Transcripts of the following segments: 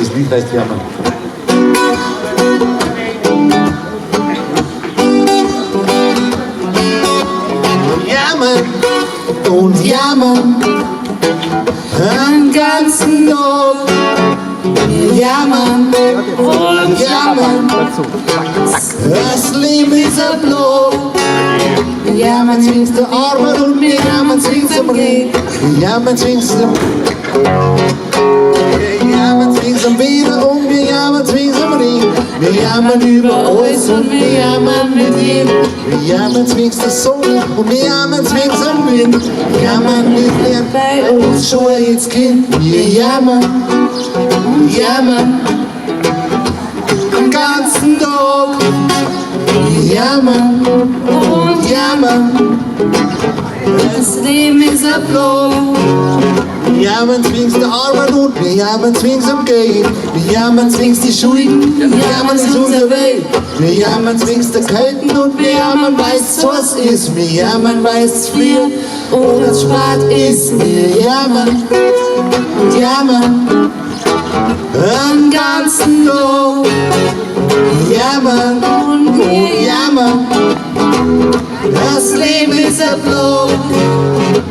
Das Lied heißt Jammern. Jammern und jammern, den ganzen Tag. Wir jammern und jammern, das Leben ist ein Blau. Wir jammern zwings der Arbeit und wir jammern zwings am Regen. Wir jammern zwings am Wieder und wir jammern zwings am Regen. Wir jammern über alles und wir jammern mit jedem. Wir jammern zwings der Sonne und wir jammern zwings am Wind. Wir jammern nicht mehr bei uns schon jetzt Kind. Wir jammern und jammern den ganzen Tag. Wir jammern und jammern, das Leben ist ein Blau. Wir jammern zwings der Arbeit und wir jammern zwings am Geld. Wir jammern zwings die Schulden, wir jammern in unserer Welt. Wir jammern zwings der Kalten und wir jammern, weil's was ist. Wir jammern, weil's friert oder spart ist. Wir jammern und jammern den ganzen Tag. Wir jammern und jammern, das Leben ist ein Blau.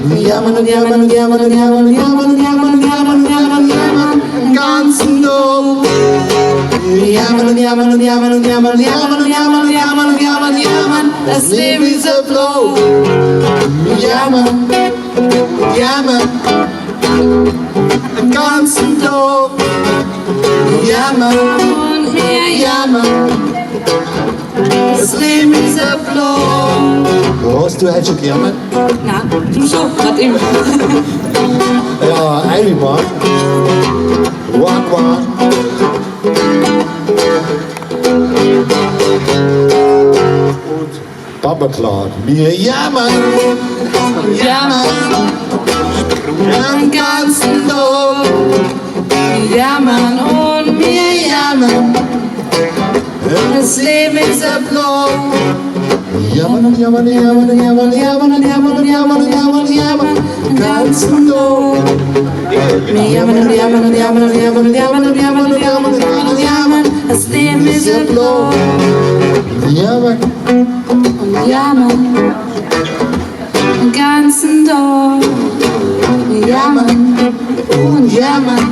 Wir jammern und jammern und jammern und jammern und jammern und jammern und jammern und jammern und jammern den ganzen Tag. Wir jammern und jammern und jammern und jammern und jammern und jammern und jammern und jammern und jammern, das Leben ist ein Blau. Wir jammern und jammern den ganzen Tag. Wir jammern und wir jammern, das Leben ist ein Blau. Hast du heute schon gejammert? Nein, du schon, gerade eben. Ja, einmal. One. Und Papa Claude. Wir jammern, den ganzen Tag. Wir jammern und wir jammern, Das Leben ist ein Blau. Jammern und jammern und jammern und jammern und jammern und jammern und jammern und jammern und jammern den ganzen Tag. wir jammern und jammern und jammern und jammern und jammern und jammern und jammern und jammern und jammern, das Leben ist ein Blau. Jammern Und jammern den ganzen Tag. Wir jammern und jammern,